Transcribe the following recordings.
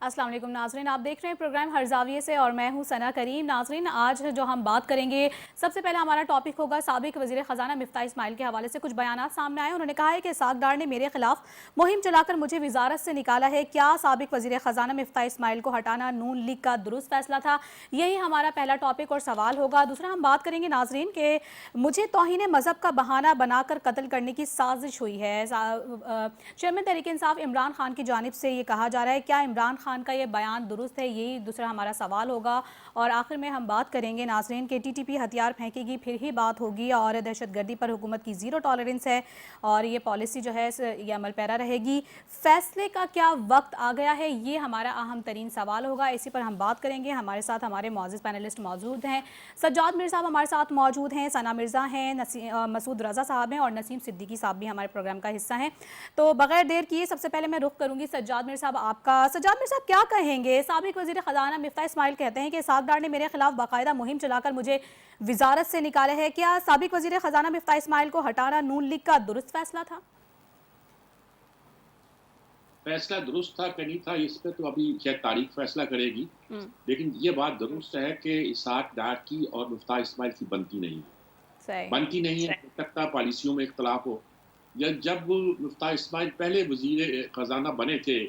अस्सलाम वालेकुम नाज़रीन, आप देख रहे हैं प्रोग्राम हर ज़ाविये से और मैं हूं सना करीम। नाज़रीन, आज जो हम बात करेंगे, सबसे पहले हमारा टॉपिक होगा साबिक वज़ीर ख़ज़ाना मिफ्ता इस्माइल के हवाले से कुछ बयानात सामने आए। उन्होंने कहा है कि इसाक डार ने मेरे खिलाफ मुहिम चलाकर मुझे वजारत से निकाला है। क्या साबिक वज़ीर ख़ज़ाना मिफ्ता इस्माइल को हटाना नून लीग का दुरुस्त फैसला था? यही हमारा पहला टॉपिक और सवाल होगा। दूसरा हम बात करेंगे नाज़रीन के मुझे तौहीन मज़हब का बहाना बनाकर कत्ल करने की साजिश हुई है। चेयरमैन तहरीक इंसाफ इमरान खान की जानिब से ये कहा जा रहा है, क्या इमरान खान का ये बयान दुरुस्त है? यही दूसरा हमारा सवाल होगा। और आखिर में हम बात करेंगे नाज़रीन के टीटीपी हथियार फेंकेगी, फिर ही बात होगी और दहशतगर्दी पर हुकूमत की ज़ीरो टॉलरेंस है और ये पॉलिसी जो है ये अमल पैरा रहेगी। फैसले का क्या वक्त आ गया है? ये हमारा अहम तरीन सवाल होगा। इसी पर हम बात करेंगे। हमारे साथ हमारे मौजूद पैनलिस्ट मौजूद हैं। सज्जाद मिर्ज़ा साहब हमारे साथ मौजूद हैं, सना मिर्ज़ा हैं, मसूद रज़ा साहब हैं और नसीम सिद्दीकी साहब भी हमारे प्रोग्राम का हिस्सा हैं। तो बगैर देर किए सबसे पहले मैं रुख करूंगी सज्जाद मिर्ज़ा साहब आपका। सज्जाद मिर्ज़ा साहब, क्या कहेंगे? साबिक वज़ीर ख़ज़ाना मिफ्ता इस्माइल कहते हैं कि इसाक डार ने मेरे खिलाफ बाकायदा मुहिम चलाकर मुझे वजारत से निकाला है। क्या साबिक वज़ीर ख़ज़ाना मिफ्ता इस्माइल को हटाना नून लीग का दुरुस्त फैसला था? फैसला दुरुस्त था कि नहीं था, इस पे तो अभी शायद तारीख फैसला करेगी। लेकिन ये बात दुरुस्त है कि इसाक डार की और मुफ्ता इस्माइल की बनती नहीं है। सही। बनती नहीं है, हो सकता है पॉलिसियों में इख्तलाफ हो। या जब वो मुफ्ता इस्माइल पहले वजीर खजाना बने थे,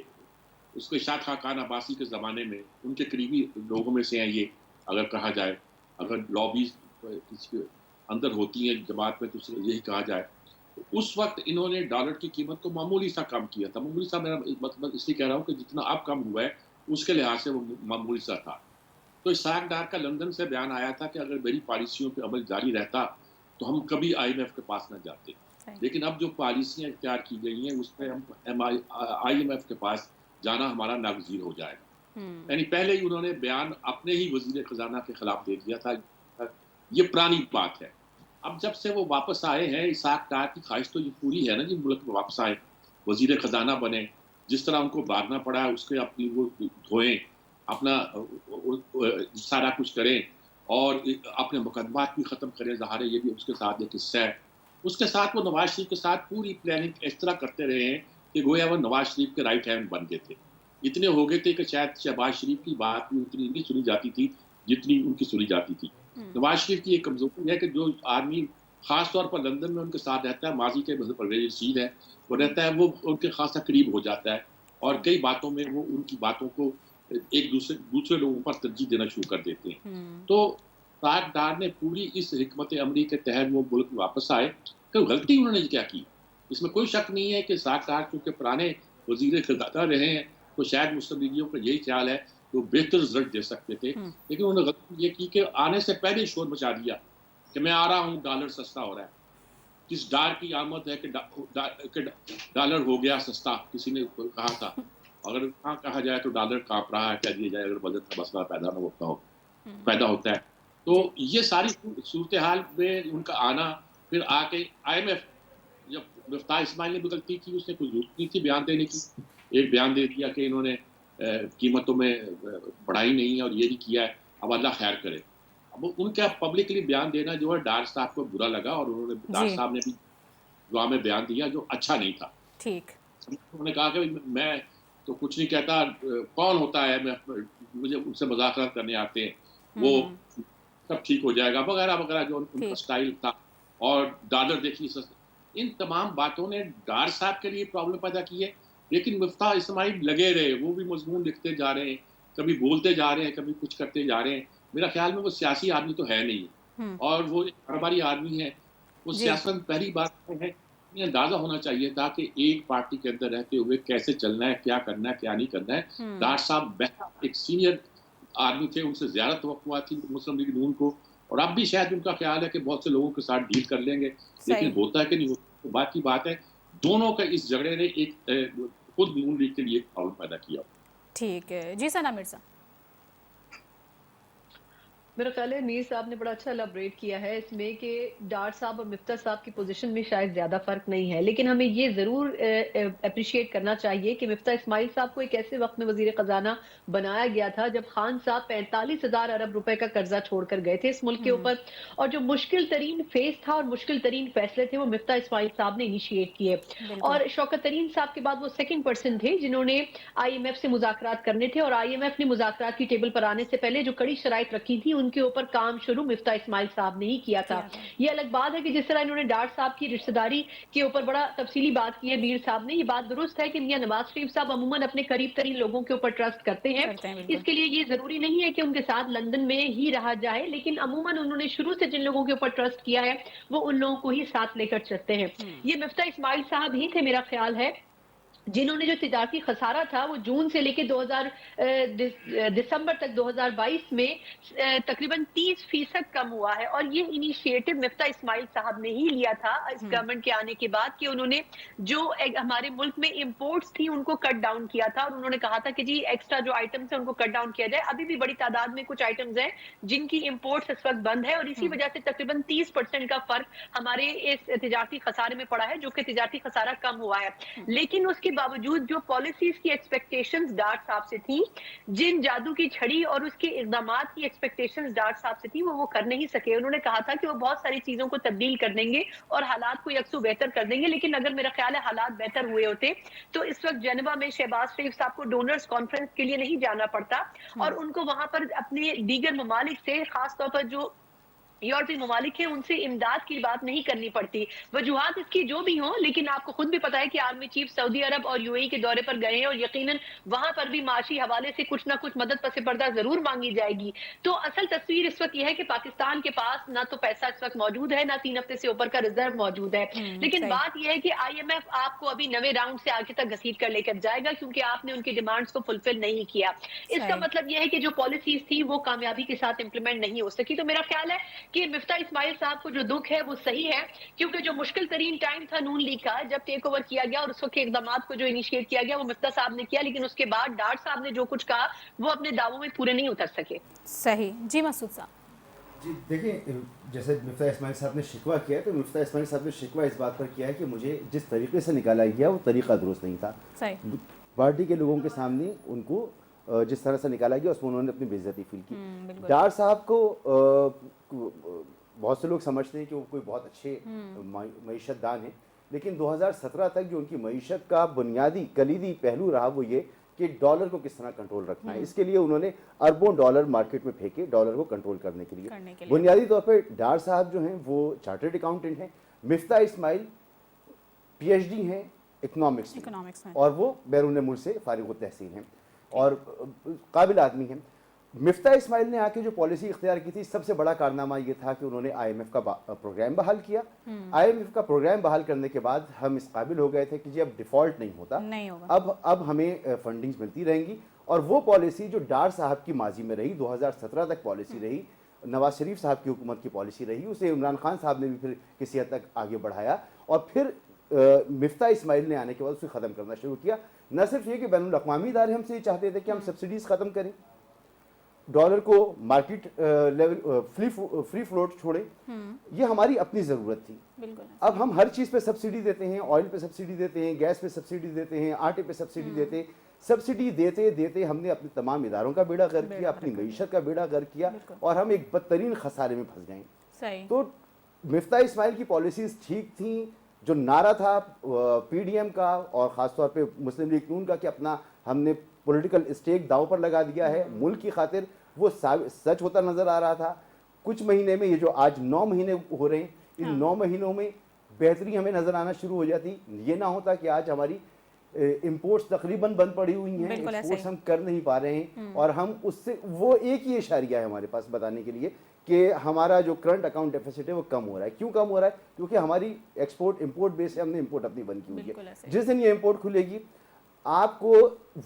उसके शाह खाकान अब्बासी के ज़माने में उनके करीबी लोगों में से हैं ये, अगर कहा जाए। अगर लॉबीज किसी के अंदर होती हैं जमात में तो यही कहा जाए। तो उस वक्त इन्होंने डॉलर की कीमत को मामूली सा कम किया था। मामूली सा मेरा मतलब इसलिए कह रहा हूँ कि जितना अब कम हुआ है उसके लिहाज से वो मामूली सा था। तो इसाक डार का लंदन से बयान आया था कि अगर मेरी पॉलिसियों पे अमल जारी रहता तो हम कभी IMF के पास ना जाते। सही। लेकिन अब जो पॉलिसियाँ इख्तियार की गई हैं उसमें हम IMF के पास जाना हमारा नागज़ीर हो जाएगा। यानी पहले ही उन्होंने बयान अपने ही वज़ीर ख़ज़ाना के खिलाफ दे दिया था। ये पुरानी बात है। अब जब से वो वापस आए हैं, इसाक डार की ख्वाहिश तो ये पूरी है ना जी, मुल्क में वापस आए, वज़ीर ख़ज़ाना बने। जिस तरह उनको भागना पड़ा है उसके अपनी वो धोएँ, अपना सारा कुछ करें और अपने मुकदमात भी ख़त्म करें। ज़ाहिर है ये भी उसके साथ एक हिस्सा है। उसके साथ वो नवाज़ शरीफ के साथ पूरी प्लानिंग इस तरह करते रहे हैं कि गोया वो नवाज़ शरीफ के राइट हैंड बन गए थे। इतने हो गए थे कि शायद शहबाज शरीफ की बात भी उतनी नहीं सुनी जाती थी जितनी उनकी सुनी जाती थी। नवाज शरीफ की एक कमजोरी है कि जो आदमी खास तौर पर लंदन में उनके साथ रहता है, माजी के परवेज रशीद है, वो रहता है, वो उनके खासा करीब हो जाता है और कई बातों में वो उनकी बातों को एक दूसरे दूसरे लोगों पर तरजीह देना शुरू कर देते हैं। तो इसाक डार ने पूरी इस हिकमत अमली के तहत वो मुल्क वापस आए। तो गलती उन्होंने क्या की, इसमें कोई शक नहीं है कि इसाक डार क्योंकि पुराने वजीर खजाना रहे हैं, तो शायद मुस्लिम लीगियों का यही ख्याल है कि वो बेहतर रिजल्ट दे सकते थे। लेकिन उन्होंने गलती ये की कि आने से पहले ही शोर मचा दिया कि मैं आ रहा हूँ, डॉलर सस्ता हो रहा है। किस डार की आमद है कि डॉलर हो गया सस्ता, किसी ने कहा था। अगर कहाँ कहा जाए तो डॉलर कांप रहा है, क्या दिया जाए अगर बजट का मसला पैदा होता है। तो जी। ये सारी सूरत हाल में उनका आना, फिर आके IMF, जब मुफ्ता इस्माइल ने भी गलती की, उसने कोई जरूरत नहीं थी बयान देने की। एक बयान दे दिया कि इन्होंने कीमतों में बढ़ाई नहीं है और ये नहीं किया है, अब अल्लाह खैर करे। अब उनका पब्लिकली बयान देना जो है डार साहब को बुरा लगा और उन्होंने डार जी। साहब ने भी दुआ में बयान दिया जो अच्छा नहीं था। ठीक। उन्होंने कहा कि मैं तो कुछ नहीं कहता, कौन होता है, मैं मुझे उनसे मजाक करने आते हैं, वो सब ठीक हो जाएगा वगैरह वगैरह, जो उनका ठीक। स्टाइल था। और डॉलर देखिए इन तमाम बातों ने डार साहब के लिए प्रॉब्लम पैदा की है। लेकिन मुफ्ता इस्माइल लगे रहे, वो भी मजमून लिखते जा रहे हैं, कभी बोलते जा रहे हैं, कभी कुछ करते जा रहे हैं। मेरा ख्याल में वो सियासी आदमी तो है नहीं और वो एक कारोबारी आदमी है। वो जी। सियासत पहली बात तो है, ये अंदाजा होना चाहिए था कि एक पार्टी के अंदर रहते हुए कैसे चलना है, क्या करना है, क्या नहीं करना है। डार साहब बेहतर एक सीनियर आर्मी थे, उनसे ज़्यादा तवक्कुआ थी मुस्लिम लीग नून को और अब भी शायद उनका ख्याल है कि बहुत से लोगों के साथ डील कर लेंगे, लेकिन सही। होता है कि नहीं होता तो बात की बात है। दोनों का इस झगड़े ने एक खुद नून लीग के लिए प्रॉब्लम पैदा किया। ठीक है जी। सना मिर्ज़ा। मेरा ख्याल है मीर साहब ने बड़ा अच्छा एलाबरेट किया है इसमें कि डार साहब और मिफ्ता साहब की पोजीशन में शायद ज्यादा फर्क नहीं है, लेकिन हमें ये जरूर अप्रिशिएट करना चाहिए कि मिफ्ता इस्माइल साहब को एक ऐसे वक्त में वजीर खजाना बनाया गया था जब खान साहब 45,000 अरब रुपए का कर्जा छोड़कर गए थे इस मुल्क के ऊपर, और जो मुश्किल तरीन फेस था और मुश्किल तरीन फैसले थे वो मिफ्ता इस्माइल साहब ने इनिशिएट किए। बिल्कुल। और शौकत तरीन साहब के बाद वो सेकंड पर्सन थे जिन्होंने IMF से मुज़ाकरात करने थे, और IMF ने मुज़ाकरात की टेबल पर आने से पहले जो कड़ी शराइत रखी थी उनके ऊपर काम शुरू मिफ्ता इस्माइल साहब ने ही किया था। ये अलग बात है कि जिस तरह इन्होंने डार साहब की रिश्तेदारी के ऊपर बड़ा तफसीली बात की है मीर साहब ने, ये बात दुरुस्त है कि मियां नवाज शरीफ साहब अमूमन अपने करीब तरीन लोगों के ऊपर ट्रस्ट करते हैं। इसके लिए ये जरूरी नहीं है कि उनके साथ लंदन में ही रहा जाए, लेकिन अमूमन उन्होंने शुरू से जिन लोगों के ऊपर ट्रस्ट किया है वो उन लोगों को ही साथ लेकर चलते हैं। ये मिफ्ता इस्माइल साहब ही थे मेरा ख्याल है जिन्होंने जो तिजारती खसारा था वो जून से लेकर दिसंबर तक 2022 में तकरीबन 30% कम हुआ है, और ये इनिशिएटिव मिफ्ता इस्माइल साहब ने ही लिया था इस गवर्नमेंट के आने के बाद कि उन्होंने जो हमारे मुल्क में इंपोर्ट्स थी उनको कट डाउन किया था, और उन्होंने कहा था कि जी एक्स्ट्रा जो आइटम्स है उनको कट डाउन किया जाए। अभी भी बड़ी तादाद में कुछ आइटम्स हैं जिनकी इंपोर्ट्स इस वक्त बंद है, और इसी वजह से तकरीबन 30% का फर्क हमारे इस तिजारती खसारे में पड़ा है, जो कि तिजारती खसारा कम हुआ है। लेकिन उसके बावजूद जो पॉलिसीज की एक्सपेक्टेशंस डार साहब से थी, जिन जादू की छड़ी और उसके इकदामात की एक्सपेक्टेशंस डार साहब से थी वो कर नहीं सके। उन्होंने कहा था कि वो बहुत सारी चीजों को तब्दील कर देंगे और हालात को यकसू बेहतर कर देंगे, लेकिन अगर मेरा ख्याल है हालात बेहतर हुए होते तो इस वक्त जेनेवा में शहबाज शरीफ साहब को डोनर्स कॉन्फ्रेंस के लिए नहीं जाना पड़ता, और उनको वहां पर अपने दीगर ममालिक से, खासतौर पर जो यूरोपीय ममालिक है उनसे इमदाद की बात नहीं करनी पड़ती। वजूहात इसकी जो भी हों, लेकिन आपको खुद भी पता है कि आर्मी चीफ सऊदी अरब और UAE के दौरे पर गए हैं, और यकीनन वहां पर भी माशी हवाले से कुछ ना कुछ मदद पसे पर्दा जरूर मांगी जाएगी। तो असल तस्वीर इस वक्त यह है कि पाकिस्तान के पास ना तो पैसा इस वक्त मौजूद है, ना 3 हफ्ते से ऊपर का रिजर्व मौजूद है। लेकिन बात यह है कि IMF आपको अभी नवे राउंड से आगे तक घसीट कर लेकर जाएगा, क्योंकि आपने उनकी डिमांड्स को फुलफिल नहीं किया। इसका मतलब यह है कि जो पॉलिसीज थी वो कामयाबी के साथ इंप्लीमेंट नहीं हो सकी। तो मेरा ख्याल है कि मिफ्ता इस्माइल साहब को जो दुख है वो सही है, क्योंकि जो मुश्किल तरीन टाइम था नून लीग का जब टेक ओवर किया गया और उस वक्त इकदाम को जो इनिशिएट किया गया वो मिफ्ता साहब ने किया, लेकिन उसके बाद डार साहब ने जो कुछ कहा वो अपने दावों में पूरे नहीं उतर सके। सही जी मसूद साहब। जी देखिए, जैसे मिफ्ता इस्माइल साहब ने शिकवा किया, तो मिफ्ता इस्माइल साहब ने शिकवा इस बात पर किया है कि मुझे जिस तरीके से निकाला गया वो तरीका दुरुस्त नहीं था। सही। पार्टी के लोगों के सामने उनको जिस तरह से निकाला गया उसमें उन्होंने अपनी बेइज्जती फील की। डार साहब को बहुत से लोग समझते हैं कि वो कोई बहुत अच्छे मईशतदान हैं, लेकिन 2017 तक जो उनकी मईशत का बुनियादी कलीदी पहलू रहा वो ये कि डॉलर को किस तरह कंट्रोल रखना है। इसके लिए उन्होंने अरबों डॉलर मार्केट में फेंके डॉलर को कंट्रोल करने के लिए। बुनियादी तौर पर डार साहब जो हैं वो चार्टर्ड अकाउंटेंट हैं, मिफ्ता इस्माइल PhD हैं इकोनॉमिक्स में, और वो बैरून मुल्क से फारिग तहसील हैं और काबिल आदमी हैं। मिफ्ता इस्माइल ने आके जो पॉलिसी इख्तियार की थी, सबसे बड़ा कारनामा ये था कि उन्होंने IMF का प्रोग्राम बहाल किया। IMF का प्रोग्राम बहाल करने के बाद हम इस काबिल हो गए थे कि जी अब डिफ़ॉल्ट नहीं होता, नहीं होगा। अब हमें फंडिंग्स मिलती रहेंगी। और वो पॉलिसी जो डार साहब की माजी में रही, 2017 तक पॉलिसी रही, नवाज शरीफ साहब की हुकूमत की पॉलिसी रही, उसे इमरान खान साहब ने भी फिर किसी हद तक आगे बढ़ाया, और फिर मिफ्ता इस्माइल ने आने के बाद उसे ख़त्म करना शुरू किया। न सिर्फ ये कि बैनुल अक़वामी इदारे हमसे ये चाहते थे कि हम सब्सिडीज़ ख़त्म करें, डॉलर को मार्केट लेवल फ्री फ्लोट छोड़े, ये हमारी अपनी ज़रूरत थी। अब हम हर चीज़ पे सब्सिडी देते हैं, ऑयल पे सब्सिडी देते हैं, गैस पे सब्सिडी देते हैं, आटे पे सब्सिडी देते हैं। सब्सिडी देते देते हमने अपने तमाम इदारों का बेड़ा गर्क किया, अपनी मईशत का बेड़ा गर्क किया, और हम एक बदतरीन खसारे में फंस गए। तो मिफ्ता इस्माइल की पॉलिसीज़ ठीक थी। जो नारा था PDM का और ख़ासतौर पे मुस्लिम लीग नून का कि अपना हमने पॉलिटिकल स्टेक दाव पर लगा दिया है मुल्क की खातिर, वो सच होता नज़र आ रहा था। कुछ महीने में, ये जो आज 9 महीने हो रहे हैं, इन 9 महीनों में बेहतरी हमें नज़र आना शुरू हो जाती। ये ना होता कि आज हमारी इंपोर्ट्स तकरीबन बंद पड़ी हुई हैं, एक्सपोर्ट्स हम कर नहीं पा रहे हैं, और हम उससे वो एक ही इशारिया है हमारे पास बताने के लिए कि हमारा जो करंट अकाउंट डेफिसिट है वो कम हो रहा है। क्यों कम हो रहा है? क्योंकि हमारी एक्सपोर्ट इंपोर्ट बेस है, हमने इंपोर्ट अपनी बंद की हुई है। जिस दिन ये इंपोर्ट खुलेगी, आपको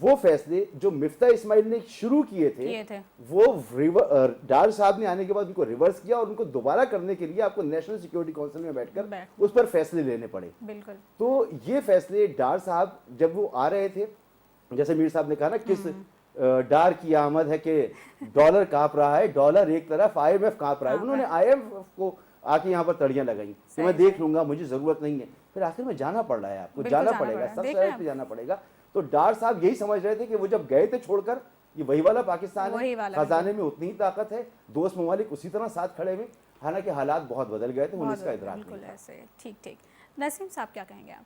वो फैसले जो मिफ्ता इस्माइल ने शुरू किए थे वो डार साहब ने आने के बाद उनको रिवर्स किया, और उनको दोबारा करने के लिए आपको नेशनल सिक्योरिटी काउंसिल में बैठकर उस पर फैसले लेने पड़े। तो ये फैसले डार साहब जब वो आ रहे थे, जैसे मीर साहब ने कहा ना, किस डार की आमद है कि डॉलर कांप रहा है, डॉलर एक तरफ, IMF कांप रहा है। उन्होंने IMF को आके यहाँ पर तड़ियां लगाई कि मैं देख लूंगा, मुझे जरूरत नहीं है। फिर आखिर में जाना पड़ रहा है, आपको जाना पड़ेगा, सब साइड पे जाना पड़ेगा। तो डार साहब यही समझ रहे थे कि वो जब गए थे छोड़कर, ये वही वाला पाकिस्तान है, खजाने में उतनी ही ताकत है, दोस्त ममालिक उसी तरह साथ खड़े हुए। हालांकि हालात बहुत बदल गए थे, उन्हें इसका इदराक नहीं था। ऐसे ठीक। नसीम साहब क्या कहेंगे आप?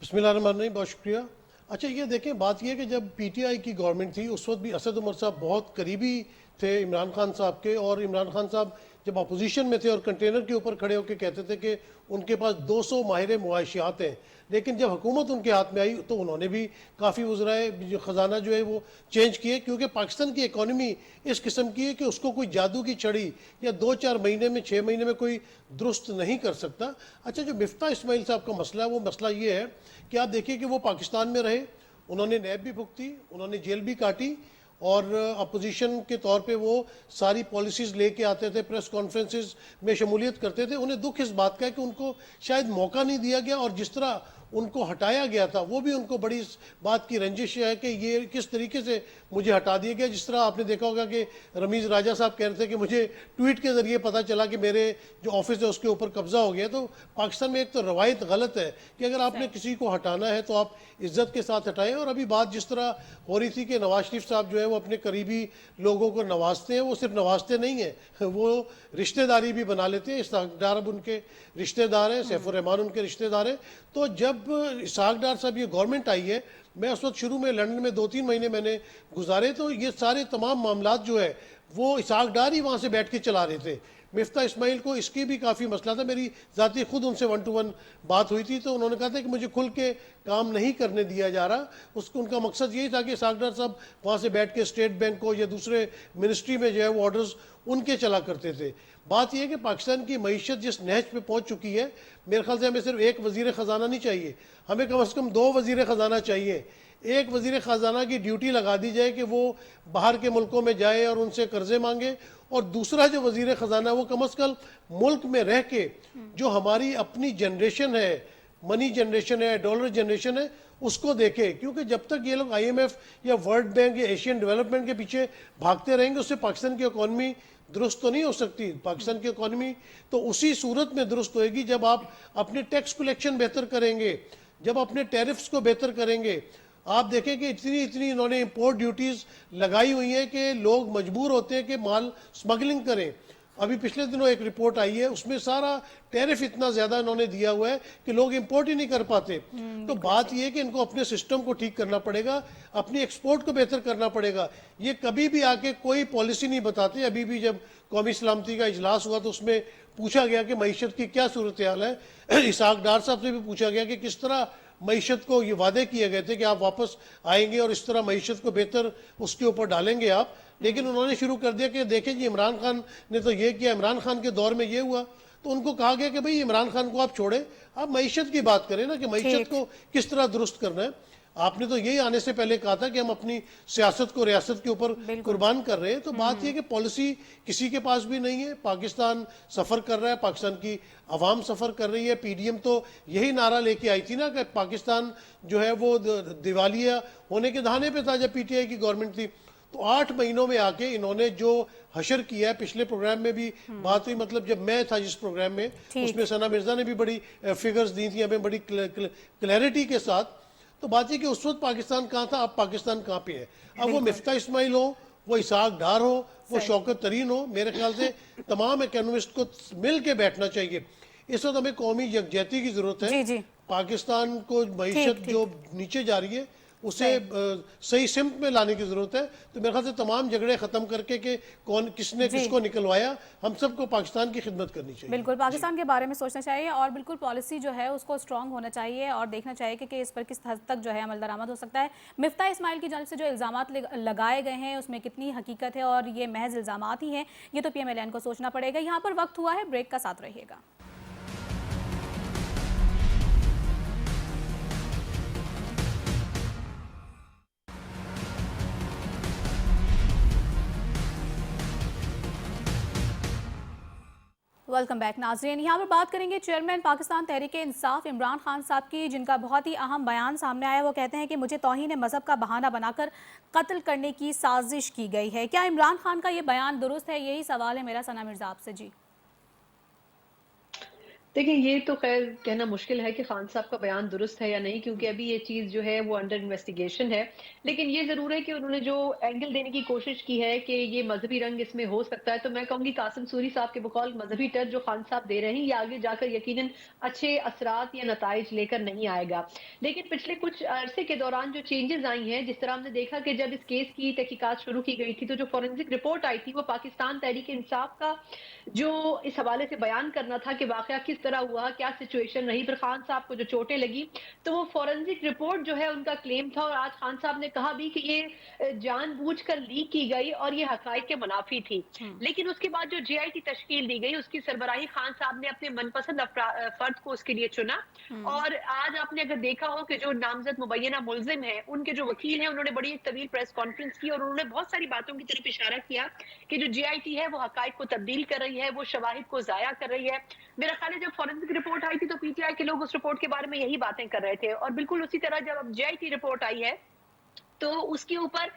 बिस्मिल्लाहिर्रहमानिर्रहीम, बहुत शुक्रिया। अच्छा ये देखें, बात ये है कि जब PTI की गवर्नमेंट थी उस वक्त भी असद उमर साहब बहुत करीबी थे इमरान खान साहब के, और इमरान खान साहब जब अपोजिशन में थे और कंटेनर के ऊपर खड़े होकर कहते थे कि उनके पास 200 माहिर मुआशियात हैं, लेकिन जब हुकूमत उनके हाथ में आई तो उन्होंने भी काफ़ी वज़राए जो ख़जाना जो है वो चेंज किए, क्योंकि पाकिस्तान की इकॉनमी इस किस्म की है कि उसको कोई जादू की छड़ी या 2-4 महीने में 6 महीने में कोई दुरुस्त नहीं कर सकता। अच्छा, जो मिफ्ता इस्माइल साहब का मसला है वो मसला ये है कि आप देखिए कि वो पाकिस्तान में रहे, उन्होंने नैब भी भुगती, उन्होंने जेल भी काटी, और अपोजिशन के तौर पे वो सारी पॉलिसीज़ लेके आते थे, प्रेस कॉन्फ्रेंसेस में शमूलियत करते थे। उन्हें दुख इस बात का है कि उनको शायद मौका नहीं दिया गया, और जिस तरह उनको हटाया गया था वो भी उनको बड़ी इस बात की रंजिश है कि ये किस तरीके से मुझे हटा दिया गया। जिस तरह आपने देखा होगा कि रमीज़ राजा साहब कह रहे थे कि मुझे ट्वीट के ज़रिए पता चला कि मेरे जो ऑफिस है उसके ऊपर कब्जा हो गया। तो पाकिस्तान में एक तो रवायत गलत है कि अगर आपने किसी को हटाना है तो आप इज्जत के साथ हटाएं। और अभी बात जिस तरह हो रही थी कि नवाज शरीफ साहब जो है वो अपने करीबी लोगों को नवाजते हैं, वो सिर्फ नवाजते नहीं हैं, वो रिश्तेदारी भी बना लेते हैं। इसहाक डार अब उनके रिश्तेदार हैं, सैफुर रहमान उनके रिश्तेदार हैं। तो जब इसहाक डार साहब ये गवर्नमेंट आई है, मैं उस वक्त शुरू में लंदन में 2-3 महीने मैंने गुजारे, तो ये सारे तमाम मामलात जो है वो इसहाक डार ही वहाँ से बैठ के चला रहे थे। मिफ्ता इस्माइल को इसकी भी काफ़ी मसला था, मेरी ज़ाती खुद उनसे 1-to-1 बात हुई थी, तो उन्होंने कहा था कि मुझे खुल के काम नहीं करने दिया जा रहा। उसको उनका मकसद यही था कि इसहाक डार साहब वहाँ से बैठ के स्टेट बैंक को या दूसरे मिनिस्ट्री में जो है वो ऑर्डर्स उनके चला करते थे। बात यह है कि पाकिस्तान की मईशत जिस नहज पे पहुँच चुकी है, मेरे ख्याल से हमें सिर्फ एक वज़ीर ख़जाना नहीं चाहिए, हमें कम से कम 2 वज़ीर ख़जाना चाहिए। एक वज़ीर ख़जाना की ड्यूटी लगा दी जाए कि वो बाहर के मुल्कों में जाए और उनसे कर्जे मांगे, और दूसरा जो वज़ीर ख़जाना वो कम अज़ कम मुल्क में रह के जो हमारी अपनी जनरेशन है, मनी जनरेशन है, डॉलर जनरेशन है, उसको देखे। क्योंकि जब तक ये लोग IMF या वर्ल्ड बैंक या एशियन डेवलपमेंट के पीछे भागते रहेंगे, उससे पाकिस्तान की इकॉनमी दुरुस्त तो नहीं हो सकती। पाकिस्तान की इकॉनमी तो उसी सूरत में दुरुस्त होएगी जब आप अपने टैक्स कलेक्शन बेहतर करेंगे, जब अपने टैरिफ्स को बेहतर करेंगे। आप देखें कि इतनी इन्होंने इंपोर्ट ड्यूटीज़ लगाई हुई हैं कि लोग मजबूर होते हैं कि माल स्मगलिंग करें। अभी पिछले दिनों एक रिपोर्ट आई है, उसमें सारा टैरिफ इतना ज़्यादा इन्होंने दिया हुआ है कि लोग इंपोर्ट ही नहीं कर पाते। तो बात यह है कि इनको अपने सिस्टम को ठीक करना पड़ेगा, अपनी एक्सपोर्ट को बेहतर करना पड़ेगा। ये कभी भी आके कोई पॉलिसी नहीं बताते। अभी भी जब कौमी सलामती का इजलास हुआ तो उसमें पूछा गया कि मईशत की क्या सूरत हाल है। इसहाक डार साहब से भी पूछा गया कि किस तरह मईशत को ये वादे किए गए थे कि आप वापस आएंगे और इस तरह मईशत को बेहतर उसके ऊपर डालेंगे आप, लेकिन उन्होंने शुरू कर दिया कि देखें जी इमरान खान ने तो ये किया, इमरान खान के दौर में ये हुआ। तो उनको कहा गया कि भाई इमरान खान को आप छोड़े, आप मईशत की बात करें ना कि मईशत को किस तरह दुरुस्त करना है। आपने तो यही आने से पहले कहा था कि हम अपनी सियासत को रियासत के ऊपर कुर्बान कर रहे हैं। तो बात यह कि पॉलिसी किसी के पास भी नहीं है। पाकिस्तान सफ़र कर रहा है, पाकिस्तान की आवाम सफ़र कर रही है। PDM तो यही नारा लेके आई थी ना कि पाकिस्तान जो है वो दिवालिया होने के दहाने पे था जब PTI की गवर्नमेंट थी। तो 8 महीनों में आके इन्होंने जो हशर किया है, पिछले प्रोग्राम में भी बात हुई, मतलब जब मैं था जिस प्रोग्राम में, उसमें सना मिर्जा ने भी बड़ी फिगर्स दी थी हमें बड़ी क्लैरिटी के साथ। तो बात है कि उस वक्त पाकिस्तान कहाँ था, अब पाकिस्तान कहाँ पे है। अब वो मिफ्ता इस्माइल हो, वो इसहाक डार हो, वो शौकत तरीन हो, मेरे ख्याल से तमाम इकोनॉमिस्ट को मिल के बैठना चाहिए। इस वक्त हमें कौमी यकजहती की जरूरत है। पाकिस्तान को मईशत जो नीचे जा रही है उसे सही सिमत में लाने की जरूरत है। तो मेरे ख्याल से तमाम झगड़े खत्म करके कि कौन किसने किसको निकलवाया, हम सबको पाकिस्तान की खिदमत करनी चाहिए। बिल्कुल पाकिस्तान के बारे में सोचना चाहिए और बिल्कुल पॉलिसी जो है उसको स्ट्रांग होना चाहिए और देखना चाहिए कि इस पर किस हद तक जो है अमल दरामद हो सकता है। मिफ्ता इस्माइल की जानिब से जो इल्ज़ामात लगाए गए हैं उसमें कितनी हकीकत है और ये महज इल्ज़ामात ही हैं, ये तो PMLN को सोचना पड़ेगा। यहाँ पर वक्त हुआ है ब्रेक का, साथ रहिएगा। वेलकम बैक नाज़रीन। यहाँ पर बात करेंगे चेयरमैन पाकिस्तान तहरीक इंसाफ इमरान खान साहब की, जिनका बहुत ही अहम बयान सामने आया। वो कहते हैं कि मुझे तौहीन मज़हब का बहाना बनाकर कत्ल करने की साजिश की गई है। क्या इमरान खान का ये बयान दुरुस्त है? यही सवाल है मेरा सना मिर्ज़ा आपसे। जी देखिए, ये तो ख़ैर कहना मुश्किल है कि खान साहब का बयान दुरुस्त है या नहीं, क्योंकि अभी ये चीज़ जो है वो अंडर इन्वेस्टिगेशन है। लेकिन ये ज़रूर है कि उन्होंने जो एंगल देने की कोशिश की है कि ये मज़हबी रंग इसमें हो सकता है, तो मैं कहूँगी कासिम सूरी साहब के बकौल मज़हबी टच जो खान साहब दे रहे हैं, ये आगे जाकर यकीनन अच्छे असरात या नताइज लेकर नहीं आएगा। लेकिन पिछले कुछ अरसे के दौरान जो चेंजेज़ आई हैं, जिस तरह हमने देखा कि जब इस केस की तहकीकात शुरू की गई थी, तो जो फॉरेंसिक रिपोर्ट आई थी, वो पाकिस्तान तहरीक इंसाफ का जो इस हवाले से बयान करना था कि वाक़या किस तरह हुआ, क्या सिचुएशन रही, फिर खान साहब को जो चोटें लगी, तो वो फॉरेंसिक रिपोर्ट जो है उनका क्लेम था। और आज खान साहब ने कहा भी कि ये जानबूझकर लीक की गई और ये हक़ाइक़ के मुनाफी थी। लेकिन उसके बाद जो जेआईटी तश्कील दी गई, उसकी सरबराही खान साहब ने अपने मनपसंद फर्द को उसके लिए चुना। और आज आपने अगर देखा हो कि जो नामजद मुबैना मुल्जिम है, उनके जो वकील हैं, उन्होंने बड़ी एक तवील प्रेस कॉन्फ्रेंस की और उन्होंने बहुत सारी बातों की तरफ इशारा किया कि जो जेआईटी है वो हक़ाइक़ को तब्दील कर रही है, वो शवाहिद को ज़ाया कर रही है। मेरा ख्याल है जब फॉरेंसिक रिपोर्ट आई थी तो पीटीआई के लोग उस रिपोर्ट के बारे में यही बातें कर रहे थे, और बिल्कुल उसी तरह जब अब जेआईटी रिपोर्ट आई है तो उसके ऊपर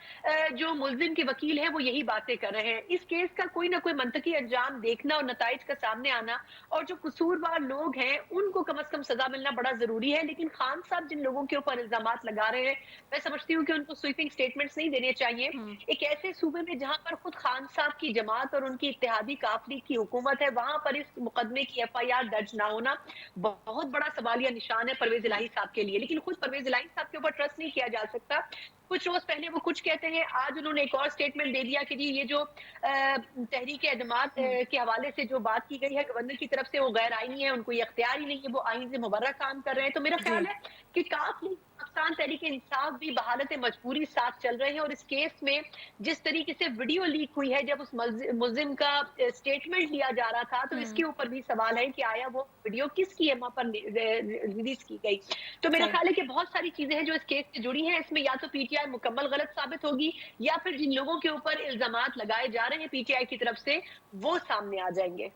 जो मुल्जिम के वकील हैं वो यही बातें कर रहे हैं। इस केस का कोई ना कोई मंतकी अंजाम देखना और नताइज का सामने आना, और जो कसूरवार लोग हैं उनको कम से कम सजा मिलना बड़ा जरूरी है। लेकिन खान साहब जिन लोगों के ऊपर इल्जामात लगा रहे हैं, मैं समझती हूँ कि उनको स्वीपिंग स्टेटमेंट्स नहीं देने चाहिए। एक ऐसे सूबे में जहां पर खुद खान साहब की जमात और उनकी इत्तेहादी काफिले की हुकूमत है, वहां पर इस मुकदमे की एफआईआर दर्ज ना होना बहुत बड़ा सवालिया निशान है परवेज इलाही साहब के लिए। लेकिन खुद परवेज इलाही साहब के ऊपर ट्रस्ट नहीं किया जा सकता। कुछ रोज पहले वो कुछ कहते हैं, आज उन्होंने एक और स्टेटमेंट दे दिया कि जी ये जो तहरीक एतमाद के हवाले से जो बात की गई है गवर्नर की तरफ से, वो गैर आईनी है, उनको ये अख्तियार ही नहीं है, वो आईन से मुबर्रा काम कर रहे हैं। तो मेरा ख्याल है कि काफी पाकिस्तान तहरीक इंसाफ भी बहालत मजबूरी साथ चल रहे हैं। और इस केस में जिस तरीके से वीडियो लीक हुई है, जब उस मुल्जिम का स्टेटमेंट लिया जा रहा था, तो इसके ऊपर भी सवाल है कि आया वो वीडियो किसकी एमा पर रिलीज की गई। तो मेरा ख्याल है कि बहुत सारी चीजें हैं जो इस केस से जुड़ी हैं। इसमें या तो पीटीआई मुकम्मल गलत साबित होगी, या फिर जिन लोगों के ऊपर इल्जामात लगाए जा रहे हैं पीटीआई की तरफ से, वो सामने आ जाएंगे।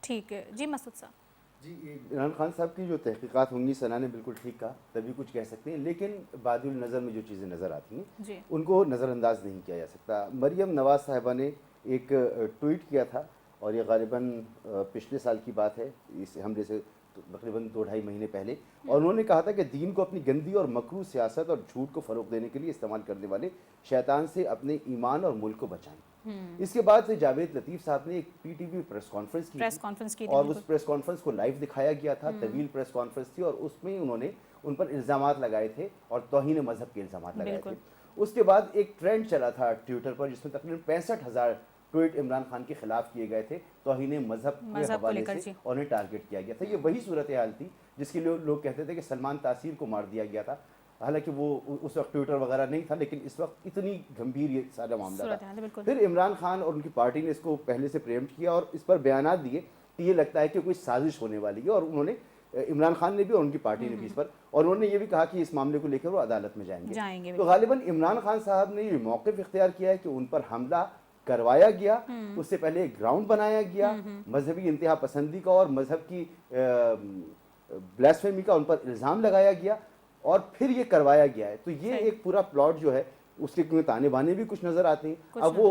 ठीक है जी मसूद साहब। जी, इमरान खान साहब की जो तहकीकात होंगी, सना ने बिल्कुल ठीक कहा, तभी कुछ कह सकते हैं। लेकिन बादुल नज़र में जो चीज़ें नज़र आती हैं उनको नज़रअंदाज नहीं किया जा सकता। मरियम नवाज़ साहिबा ने एक ट्वीट किया था, और ये गालिबन पिछले साल की बात है, इस हमले से तकरीबन 2-2.5 महीने पहले। और उन्होंने कहा था कि दीन को अपनी गंदी और मकरू सियासत और झूठ को फ़रोग़ देने के लिए इस्तेमाल करने वाले शैतान से अपने ईमान और मुल्क को बचाएं। इसके बाद से जावेद लतीफ़ साहब ने एक पीटीवी प्रेस कॉन्फ्रेंस की और उस प्रेस कॉन्फ्रेंस को लाइव दिखाया गया था। तवील प्रेस कॉन्फ्रेंस थी, और उसमें उन्होंने उन पर इल्ज़ामात लगाए थे और तौहीन मज़हब के इल्ज़ामात लगाए थे। उसके बाद एक ट्रेंड चला था ट्विटर पर, जिसमें तकरीबन 65,000 ट्वीट इमरान खान के खिलाफ किए गए थे, तौहीन मज़हब के हवाले से, और उन्हें टारगेट किया गया था। ये वही सूरत हाल थी जिसके लिए लोग कहते थे कि सलमान तासीर को मार दिया गया था। हालांकि वो उस वक्त ट्विटर वगैरह नहीं था, लेकिन इस वक्त इतनी गंभीर ये सारा मामला था। फिर इमरान खान और उनकी पार्टी ने इसको पहले से प्रेम्प्ट किया और इस पर बयानात दिए कि ये लगता है कि कोई साजिश होने वाली है। और उन्होंने, इमरान खान ने भी और उनकी पार्टी ने भी इस पर, और उन्होंने ये भी कहा कि इस मामले को लेकर वो अदालत में जाएंगे। तो गालिबन इमरान खान साहब ने ये मौक़िफ़ इख्तियार किया है कि उन पर हमला करवाया गया, उससे पहले एक ग्राउंड बनाया गया मजहबी इंतहा पसंदी का और मजहब की ब्लास्फेमी का उन पर इल्ज़ाम लगाया गया, और फिर ये करवाया गया है। तो ये एक पूरा प्लॉट जो है, उसके ताने बाने भी कुछ नज़र आते हैं। अब वो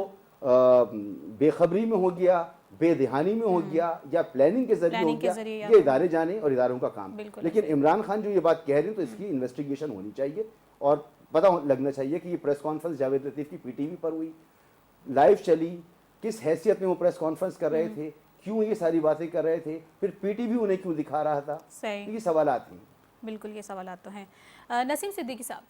बेखबरी में हो गया, बेदहानी में हो गया, या प्लानिंग के जरिए हो गया, ये इदारे जाने और इदारों का काम। लेकिन इमरान खान जो ये बात कह रहे हैं, तो इसकी इन्वेस्टिगेशन होनी चाहिए और पता लगना चाहिए कि ये प्रेस कॉन्फ्रेंस जावेद लतीफ़ की पीटीवी पर हुई, लाइव चली, किस हैसियत में वो प्रेस कॉन्फ्रेंस कर रहे थे, क्यों ये सारी बातें कर रहे थे, फिर पीटीवी उन्हें क्यों दिखा रहा था। ये सवालात हैं। बिल्कुल ये सवाल तो हैं। नसीम सिद्दीकी साहब।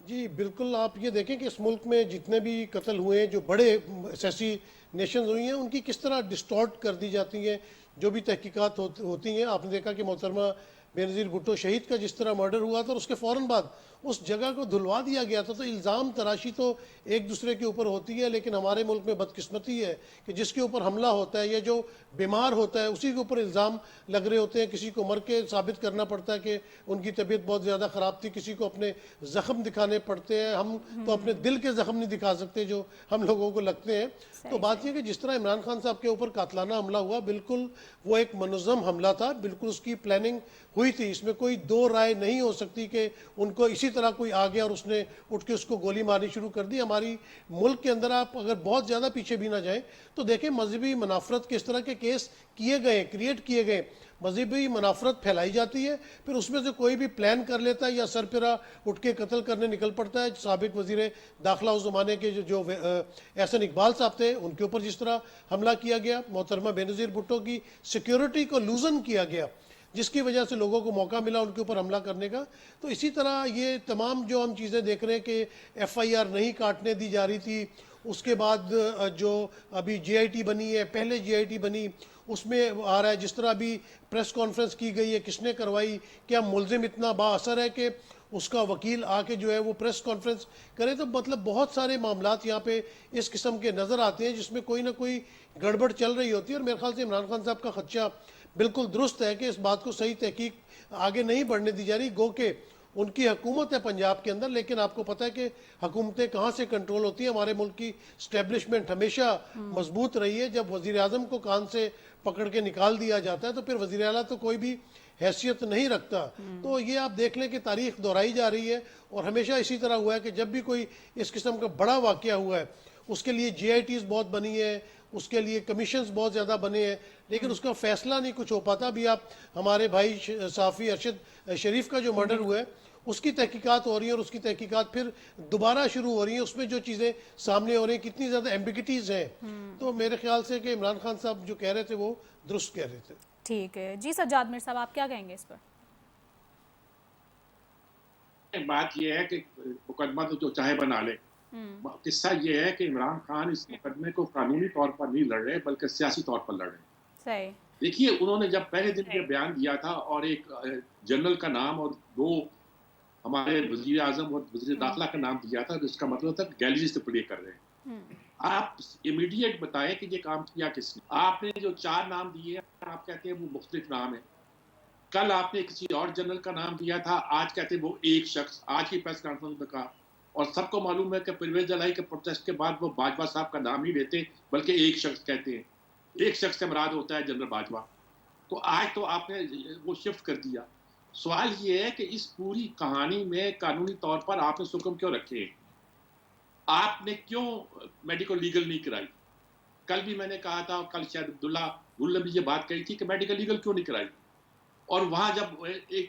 जी बिल्कुल, आप ये देखें कि इस मुल्क में जितने भी कत्ल हुए हैं, जो बड़े असैसिनेशन हुई हैं, उनकी किस तरह डिस्टॉर्ट कर दी जाती हैं। जो भी तहकीकात होती हैं, आपने देखा कि मोहतरमा बेनज़ीर भुट्टो शहीद का जिस तरह मर्डर हुआ था, और उसके फ़ौरन बाद उस जगह को धुलवा दिया गया था। तो इल्ज़ाम तराशी तो एक दूसरे के ऊपर होती है, लेकिन हमारे मुल्क में बदकिस्मती है कि जिसके ऊपर हमला होता है या जो बीमार होता है उसी के ऊपर इल्ज़ाम लग रहे होते हैं। किसी को मर के साबित करना पड़ता है कि उनकी तबीयत बहुत ज़्यादा ख़राब थी, किसी को अपने ज़ख्म दिखाने पड़ते हैं। हम तो अपने दिल के ज़ख्म नहीं दिखा सकते जो हम लोगों को लगते हैं। तो बात यह कि जिस तरह इमरान खान साहब के ऊपर कातलाना हमला हुआ, बिल्कुल वो एक मुनज़्ज़म हमला था, बिल्कुल उसकी प्लानिंग हुई थी। इसमें कोई दो राय नहीं हो सकती कि उनको इसी तरह कोई आ गया और उसने उठ के उसको गोली मारनी शुरू कर दी। हमारी मुल्क के अंदर आप अगर बहुत ज़्यादा पीछे भी ना जाएं तो देखें मजहबी मुनाफरत किस तरह के केस किए गए, क्रिएट किए गए। मजहबी मुनाफरत फैलाई जाती है, फिर उसमें से कोई भी प्लान कर लेता है या सरपिरा उठ के कत्ल करने निकल पड़ता है। साबिक वजीर दाखिला उस ज़माने के जो एहसन इकबाल साहब थे, उनके ऊपर जिस तरह हमला किया गया, मोहतरमा बेनज़ीर भुट्टो की सिक्योरिटी को लूजन किया गया जिसकी वजह से लोगों को मौका मिला उनके ऊपर हमला करने का। तो इसी तरह ये तमाम जो हम चीज़ें देख रहे हैं कि FIR नहीं काटने दी जा रही थी, उसके बाद जो अभी GIT बनी है, पहले GIT बनी, उसमें आ रहा है जिस तरह अभी प्रेस कॉन्फ्रेंस की गई है, किसने करवाई, क्या मुलजिम इतना बाअसर है कि उसका वकील आके जो है वो प्रेस कॉन्फ्रेंस करे। तो मतलब बहुत सारे मामलात यहाँ पे इस किस्म के नज़र आते हैं जिसमें कोई ना कोई गड़बड़ चल रही होती है। और मेरे ख्याल से इमरान खान साहब का खदशा बिल्कुल दुरुस्त है कि इस बात को सही तहकीक आगे नहीं बढ़ने दी जा रही। गो के उनकी हुकूमत है पंजाब के अंदर, लेकिन आपको पता है कि हुकूमतें कहाँ से कंट्रोल होती हैं। हमारे मुल्क की स्टैब्लिशमेंट हमेशा मजबूत रही है। जब वज़ीर आज़म को कान से पकड़ के निकाल दिया जाता है तो फिर वज़ीर आला तो कोई भी हैसियत नहीं रखता। तो ये आप देख लें कि तारीख दोहराई जा रही है और हमेशा इसी तरह हुआ है कि जब भी कोई इस किस्म का बड़ा वाक़या हुआ है उसके लिए GITs बहुत बनी है, उसके लिए कमीशंस बहुत ज़्यादा बने हैं, लेकिन उसका फैसला नहीं कुछ हो पाता। अभी आप हमारे भाई साफ़ी अरशद शरीफ का जो मर्डर हुआ है उसकी तहकीकात हो रही है और उसकी तहकीकात फिर दोबारा शुरू हो रही है। उसमें जो चीज़ें सामने हो रही हैं, कितनी ज़्यादा एम्बिगिटीज़ हैं। तो मेरे ख्याल से कि इमरान खान साहब जो कह रहे थे वो दुरुस्त कह रहे थे। ठीक है जी। सज्जाद मिर साहब, आप क्या कहेंगे इस पर? बात यह है कि मुकदमा तो जो चाहे बना ले, किस्सा ये है कि इमरान खान इस मुकदमे को कानूनी तौर पर नहीं लड़ रहे बल्कि सियासी तौर पर लड़ रहे हैं। सही। देखिए, उन्होंने जब पहले दिन ये बयान दिया था और एक जनरल का नाम और दो हमारे वजीर आजम और वजीर दाखिला का नाम दिया था, तो इसका मतलब था गैलरी से प्ले कर रहे हैं। आप इमीडिएट बताएं कि ये काम किया किसने। आपने जो 4 नाम दिए आप कहते हैं वो मुख्तलिफ नाम है। कल आपने किसी और जनरल का नाम दिया था, आज कहते हैं वो एक शख्स। आज की प्रेस कॉन्फ्रेंस में कहा, और सबको मालूम है कि परवेज जलाई के प्रोटेस्ट के बाद वो बाजवा साहब का नाम ही लेते बल्कि एक शख्स कहते हैं। एक शख्स से मुराद होता है जनरल बाजवा। तो आज तो आपने वो शिफ्ट कर दिया। सवाल ये है कि इस पूरी कहानी में कानूनी तौर पर आपने हुक्म क्यों रखे? आपने क्यों मेडिकल लीगल नहीं कराई? कल भी मैंने कहा था, कल शायद अब्दुल्ला गुल ने भी ये बात कही थी कि मेडिकल लीगल क्यों नहीं कराई। और वहां जब एक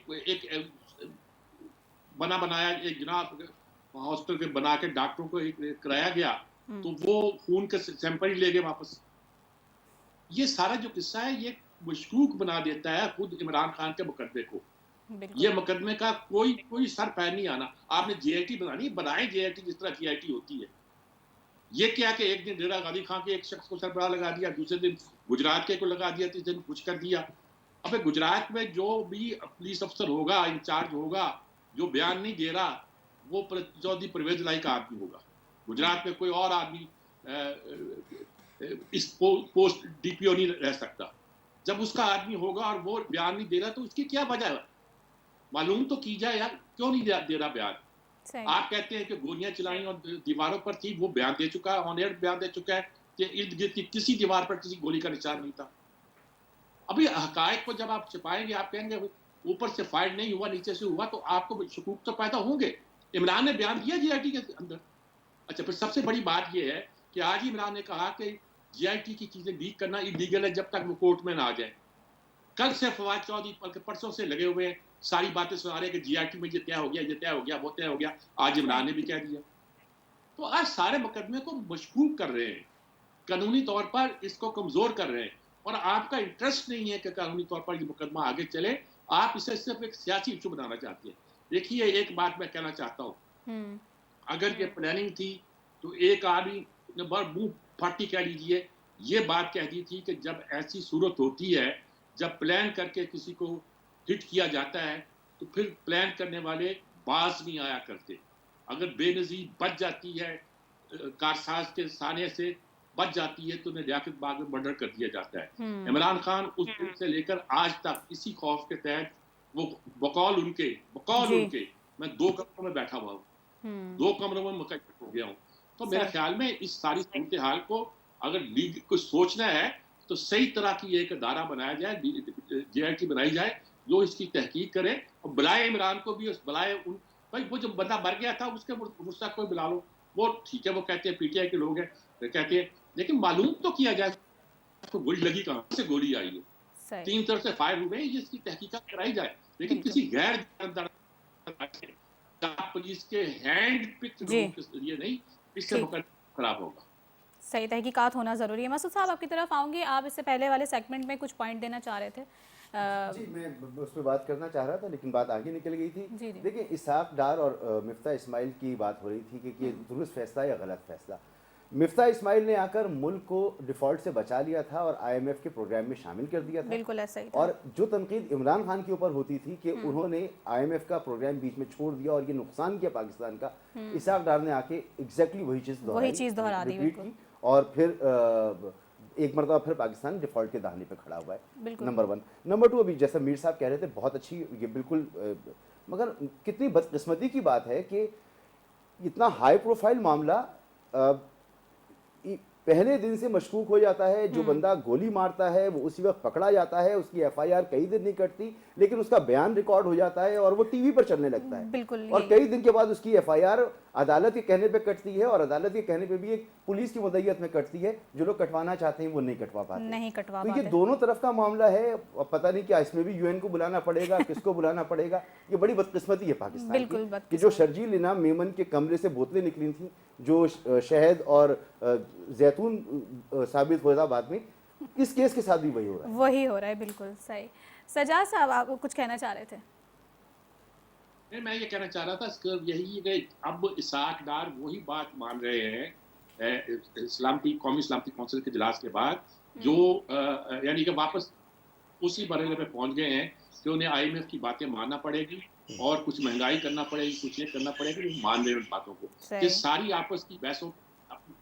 बना बनाया एक जनाब हॉस्पिटल के बना के डॉक्टरों को कराया गया तो वो खून के सैंपल ही ले गए वापस। ये सारा जो किस्सा है ये मशकूक बना देता है खुद इमरान खान के मुकदमे को। ये मुकदमे का कोई सर पैर नहीं आना। आपने GIT बनानी, बनाए GIT जिस तरह GIT होती है। ये क्या कि एक दिन डेरा गाजी खान के एक शख्स को सरबराह लगा दिया, दूसरे दिन गुजरात के को लगा दिया, तीसरे दिन कुछ कर दिया। अब गुजरात में जो भी पुलिस अफसर होगा, इंचार्ज होगा, जो बयान नहीं दे रहा, वो चौधरी परवेज लाई का आदमी होगा। गुजरात में कोई और आदमी इस पोस्ट DPO नहीं रह सकता। जब उसका आदमी होगा और वो बयान नहीं दे रहा तो उसकी क्या वजह है? मालूम तो की जाए यार, क्यों नहीं दे रहा बयान? आप कहते हैं कि गोलियां चलाई और दीवारों पर थी, वो बयान दे चुका है, ऑन एयर बयान दे चुका है कि इर्द गिर्द की किसी दीवार पर किसी गोली का निशान नहीं था। अभी हकायक को जब आप छिपाएंगे, आप कहेंगे ऊपर से फायर नहीं हुआ, नीचे से हुआ, तो आपको शकूक तो पैदा होंगे। इमरान ने बयान दिया GIT के अंदर। अच्छा, फिर सबसे बड़ी बात यह है कि आज ही इमरान ने कहा कि GIT की चीजें लीक करना इलीगल है जब तक वो कोर्ट में ना आ जाए। कल से फवाद चौधरी बल्कि परसों से लगे हुए हैं, सारी बातें सुना रहे हैं कि GIT में ये तय हो गया, ये तय हो गया, वो तय हो गया। आज इमरान ने भी कह दिया। तो आज सारे मुकदमे को मशकूक कर रहे हैं, कानूनी तौर पर इसको कमजोर कर रहे हैं, और आपका इंटरेस्ट नहीं है कि कानूनी तौर पर ये मुकदमा आगे चले। आप इसे सिर्फ एक सियासी इशू बनाना चाहते हैं। देखिए, एक बात मैं कहना चाहता हूँ, अगर ये प्लानिंग थी तो एक आदमी ने मुंह फाटी कह लीजिए, ये बात कह दी थी कि जब ऐसी सूरत होती है, जब प्लान करके किसी को हिट किया जाता है, तो फिर प्लान करने वाले बाज नहीं आया करते। अगर बेनजीर बच जाती है, कारसाज के साने से बच जाती है, तो उन्हें लियाकत बाग में मर्डर कर दिया जाता है। इमरान खान उस दिन से लेकर आज तक इसी खौफ के तहत वो बकौल उनके मैं 2 कमरों में बैठा हुआ हूँ, 2 कमरों में मुकैद हो गया हूँ। तो मेरे ख्याल में इस सारी सूरत हाल को अगर लीग को सोचना है तो सही तरह की एक अदारा बनाया जाए, JIT बनाई जाए, जो इसकी तहकीक करे और बुलाए इमरान को भी, बुलाए उन भाई वो जो बंदा मर गया था उसके मुस्तक को बुला लो। वो ठीक है, वो कहते हैं PTI के लोग हैं, कहते हैं, लेकिन मालूम तो किया जाए तो गोली लगी कहाँ से, गोली आई है, 3 तरफ से फायर हुए, इसकी तहकीकात कराई जाए। लेकिन किसी गैर पुलिस के हैंड पिक लोगों के जरिए नहीं, इससे मुकदमा खराब होगा। सही तहकीकात होना ज़रूरी है। मसूद साहब आपकी तरफ आऊँगी, आप इससे पहले वाले सेगमेंट में कुछ पॉइंट देना चाह रहे थे। जी, मैं उस पर बात करना चाह रहा था लेकिन बात आगे निकल गई थी। देखिए, इसहाक डार और मिफ्ता इस्माइल की बात हो रही थी कि ये दुरुस्त फैसला या गलत फैसला। मिफ्ता इस्माइल ने आकर मुल्क को डिफ़ॉल्ट से बचा लिया था और IMF के प्रोग्राम में शामिल कर दिया था। बिल्कुल ऐसा ही था। और जो तनकीद इमरान खान के ऊपर होती थी कि उन्होंने IMF का प्रोग्राम बीच में छोड़ दिया और ये नुकसान किया पाकिस्तान का, इसहाक डार ने आके एग्जैक्टली वही चीज़ दोहरा दी और फिर एक मरतबा फिर पाकिस्तान डिफ़ॉल्ट के दाहिने पे खड़ा हुआ है। नंबर 1। नंबर 2, अभी जैसा मीर साहब कह रहे थे, बहुत अच्छी, ये बिल्कुल, मगर कितनी बदकिस्मती की बात है कि इतना हाई प्रोफाइल मामला पहले दिन से मशकूक हो जाता है। जो बंदा गोली मारता है वो उसी वक्त पकड़ा जाता है, उसकी FIR कई दिन नहीं कटती, लेकिन उसका बयान रिकॉर्ड हो जाता है और वो TV पर चलने लगता है। बिल्कुल। और कई दिन के बाद उसकी FIR अदालत के कहने पे कटती है और अदालत के कहने पे भी एक पुलिस की मुद्दत में कटती है। जो लोग कटवाना चाहते हैं वो नहीं कटवा पाते। तो ये दोनों तरफ का मामला है। पता नहीं क्या इसमें भी UN को बुलाना पड़ेगा, किसको बुलाना पड़ेगा। ये बड़ी बदकिस्मती है पाकिस्तान की कि जो शर्जील इनाम मेमन के कमरे से बोतलें निकली थी, जो शहद और जैतून साबित हुआ था बाद में, इस केस के साथ भी वही हो रहा है। बिल्कुल सही। सजाद साहब, आप कुछ कहना चाह रहे थे? मैं ये कहना चाह रहा था यही कि अब इसहाक डार वही बात मान रहे हैं कौमी इस्लामती कौंसिल के इजलास के बाद, जो यानी कि वापस उसी मरहले पे पहुंच गए हैं कि उन्हें IMF की बातें मानना पड़ेगी और कुछ महंगाई करना पड़ेगी, कुछ ये करना पड़ेगा। वो मान रहे हैं उन बातों को कि सारी आपस की बहसों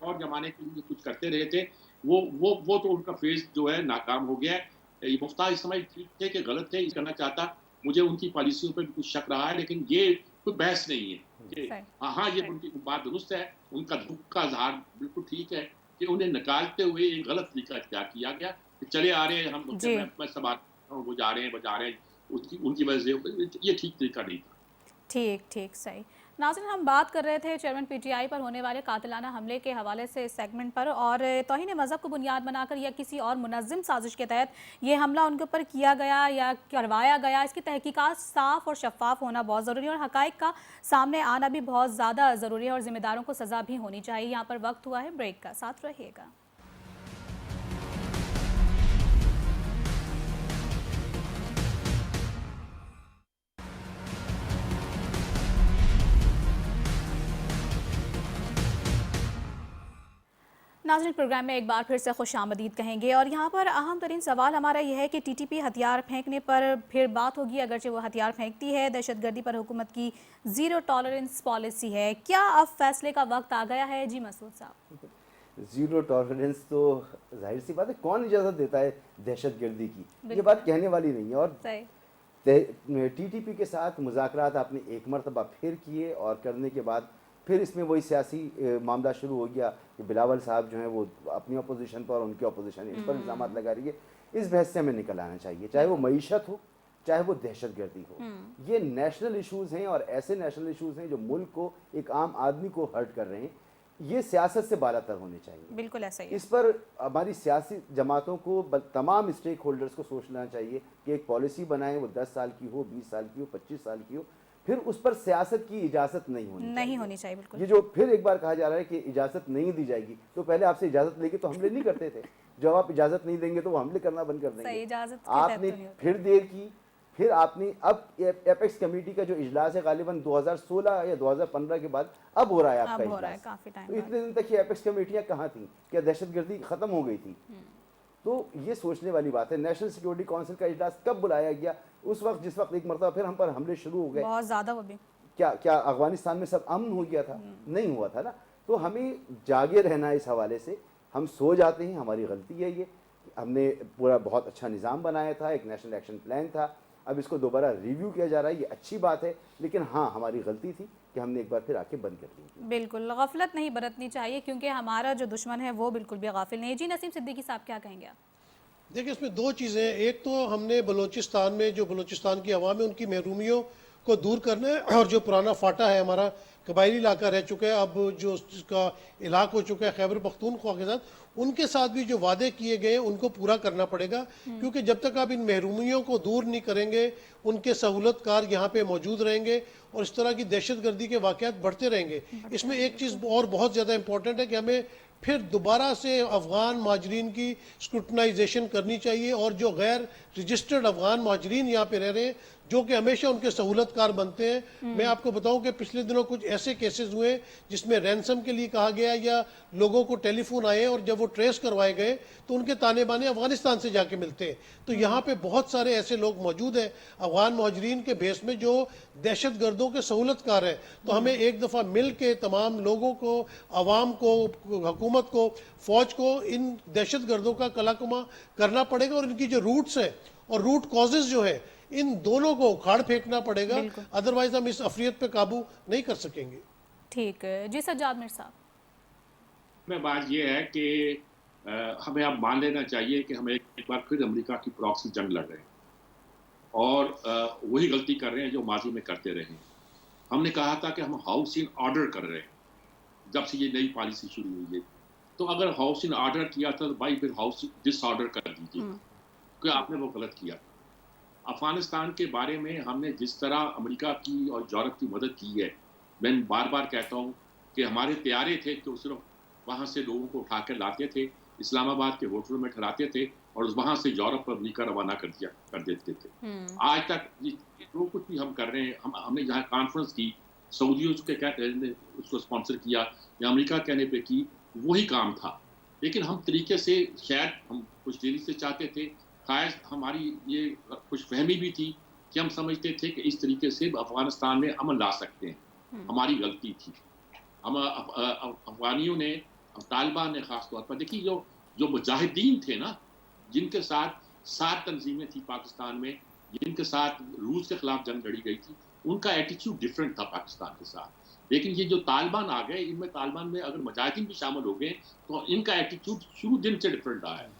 और जमाने के लिए कुछ करते रहे थे, वो तो उनका फेज जो है नाकाम हो गया है। ये मुफ्ता इस्माइल ठीक थे कि गलत थे, करना चाहता, मुझे उनकी पॉलिसियों पर भी कुछ शक रहा है, लेकिन ये कोई बहस नहीं है। हाँ, ये उनकी बात दुरुस्त है, उनका दुख का इजहार बिल्कुल ठीक है कि उन्हें निकालते हुए एक गलत तरीका इख्तियार किया गया कि चले आ रहे हैं हम, मैं सब वो जा रहे हैं, उनकी वजह से ये ठीक तरीका नहीं था। ठीक सही। नाज़रीन, हम बात कर रहे थे चेयरमैन PTI पर होने वाले कातिलाना हमले के हवाले से इस सेगमेंट पर, और तौहीन मज़हब को बुनियाद बनाकर या किसी और मुनज़्ज़म साजिश के तहत ये हमला उनके ऊपर किया गया या करवाया गया, इसकी तहकीकात साफ़ और शफाफ होना बहुत ज़रूरी है और हक़ाइक़ का सामने आना भी बहुत ज़्यादा ज़रूरी है और ज़िम्मेदारों को सज़ा भी होनी चाहिए। यहाँ पर वक्त हुआ है ब्रेक का, साथ रहिएगा। नाज़रीन, प्रोग्राम में एक बार फिर से खुशामदीद कहेंगे और यहाँ पर अहम तरीन सवाल हमारा यह है कि TTP हथियार फेंकने पर फिर बात होगी, अगरचे वो हथियार फेंकती है। दहशतगर्दी पर हुकूमत की ज़ीरो टॉलरेंस पॉलिसी है। क्या अब फैसले का वक्त आ गया है? जी मसूद साहब। ज़ीरो टॉलरेंस तो जाहिर सी बात है, कौन इजाज़त देता है दहशतगर्दी की? ये बात कहने वाली नहीं है। और TTP के साथ मुज़ाकरात आपने एक मरतबा फिर किए और करने के बाद फिर इसमें वही सियासी मामला शुरू हो गया कि बिलावल साहब जो हैं वो अपनी अपोजिशन पर, उनकी अपोजिशन इन पर इल्ज़ाम लगा रही है। इस बहस से हमें निकल आना चाहिए, चाहे वो मईशत हो, चाहे वो दहशतगर्दी हो। ये नेशनल इशूज़ हैं और ऐसे नेशनल इशूज़ हैं जो मुल्क को, एक आम आदमी को हर्ट कर रहे हैं। ये सियासत से बालातर होने चाहिए। बिल्कुल ऐसा ही। इस पर हमारी सियासी जमातों को, तमाम स्टेक होल्डर्स को सोचना चाहिए कि एक पॉलिसी बनाएं, वो 10 साल की हो, 20 साल की हो, 25 साल की हो, फिर उस पर सियासत की इजाज़त नहीं होनी चाहिए। बिल्कुल। ये जो फिर एक बार कहा जा रहा है कि इजाज़त नहीं दी जाएगी, तो पहले आपसे इजाज़त लेके तो हमले नहीं करते थे। जब आप इजाज़त नहीं देंगे तो वो हमले करना बंद कर देंगे। आपने फिर देर की, फिर आपने अब एपेक्स कमेटी का जो इजलास है गालिबन 2016 या 2015 के बाद अब हो रहा है आपका इजलास। तो इतने दिन तक ये एपेक्स कमेटियाँ कहाँ थी? क्या दहशतगर्दी ख़त्म हो गई थी? तो ये सोचने वाली बात है। नेशनल सिक्योरिटी काउंसिल का इजलास कब बुलाया गया? उस वक्त जिस वक्त एक मरतबा फिर हम पर हमले शुरू हो गए, बहुत ज़्यादा। वो भी क्या क्या अफगानिस्तान में सब अमन हो गया था? नहीं हुआ था ना। तो हमें जागे रहना है इस हवाले से। हम सो जाते हैं, हमारी गलती है ये। हमने पूरा बहुत अच्छा निज़ाम बनाया था, एक नेशनल एक्शन प्लान था, अब इसको दोबारा रिव्यू किया जा रहा है, ये अच्छी बात है। लेकिन हाँ, हमारी गलती थी कि हमने एक बार फिर आके बंद कर दी। बिल्कुल गफलत नहीं बरतनी चाहिए, क्योंकि हमारा जो दुश्मन है वो बिल्कुल भी गाफिल नहीं है। जी नसीम सिद्दीकी साहब, क्या कहेंगे आप? देखिए, इसमें दो चीज़ें हैं। एक तो हमने बलूचिस्तान में जो बलूचिस्तान की आवाम है उनकी महरूमियों को दूर करना है, और जो पुराना फाटा है हमारा कबायली इलाका रह चुका है, अब जो उसका इलाक हो चुका है खैबर पख्तूनख्वा के साथ, उनके साथ भी जो वादे किए गए हैं उनको पूरा करना पड़ेगा। क्योंकि जब तक आप इन महरूमियों को दूर नहीं करेंगे, उनके सहूलतकार यहाँ पे मौजूद रहेंगे और इस तरह की दहशतगर्दी के वाक़यात बढ़ते रहेंगे। इसमें एक चीज़ और बहुत ज़्यादा इंपॉर्टेंट है कि हमें फिर दोबारा से अफ़गान महाजरीन की स्क्रूटनाइजेशन करनी चाहिए, और जो गैर रजिस्टर्ड अफ़गान महाजरीन यहाँ पे रह रहे हैं, जो कि हमेशा उनके सहूलतकार बनते हैं। मैं आपको बताऊं कि पिछले दिनों कुछ ऐसे केसेस हुए जिसमें रैंसम के लिए कहा गया या लोगों को टेलीफोन आए, और जब वो ट्रेस करवाए गए तो उनके ताने बाने अफगानिस्तान से जाके मिलते हैं। तो यहाँ पे बहुत सारे ऐसे लोग मौजूद हैं अफगान महाजरीन के बेस में जो दहशत गर्दों के सहूलतकार हैं। तो हमें एक दफ़ा मिल के तमाम लोगों को, आवाम को, हुकूमत को, फौज को इन दहशत गर्दों का कलाकुमा करना पड़ेगा, और इनकी जो रूट्स हैं और रूट कॉजेज जो है, इन दोनों को उखाड़ फेंकना पड़ेगा। अदरवाइज हम इस अफरियत पे काबू नहीं कर सकेंगे। ठीक है जी सज्जाद मिर साहब। में बात यह है कि हमें अब मान लेना चाहिए कि हम एक बार फिर अमेरिका की प्रॉक्सी जंग लड़ रहे हैं, और वही गलती कर रहे हैं जो माजी में करते रहे हैं। हमने कहा था कि हम हाउस इन ऑर्डर कर रहे हैं जब से ये नई पॉलिसी शुरू हुई है। तो अगर हाउस इन ऑर्डर किया था तो भाई फिर हाउस डिसऑर्डर कर दीजिए, क्योंकि आपने वो गलत किया। अफगानिस्तान के बारे में हमने जिस तरह अमेरिका की और यूरोप की मदद की है, मैं बार बार कहता हूँ कि हमारे तैयारे थे कि सिर्फ वहाँ से लोगों को उठा कर लाते थे, इस्लामाबाद के होटलों में ठहराते थे, और वहाँ से यूरोप पर अमेरिका रवाना कर देते थे। आज तक जो कुछ भी हम कर रहे हैं, हमने जहाँ कॉन्फ्रेंस की, सऊदियों के उसको स्पॉन्सर किया या अमेरिका कहने पे की, वही काम था। लेकिन हम तरीके से शायद हम कुछ देरी से चाहते थे, शायद हमारी ये खुशफहमी भी थी कि हम समझते थे कि इस तरीके से अफगानिस्तान में अमन ला सकते हैं। हमारी गलती थी। हम अफगानियों ने, तालिबान ने खास तौर पर, देखिए जो मुजाहिदीन थे ना, जिनके साथ 7 तंजीमें थी पाकिस्तान में, जिनके साथ रूस के खिलाफ जंग लड़ी गई थी, उनका एटीट्यूड डिफरेंट था पाकिस्तान के साथ। लेकिन ये जो तालिबान आ गए, इनमें तालिबान में अगर मुजाहिदीन भी शामिल हो गए तो इनका एटीट्यूड शुरू दिन से डिफरेंट रहा है,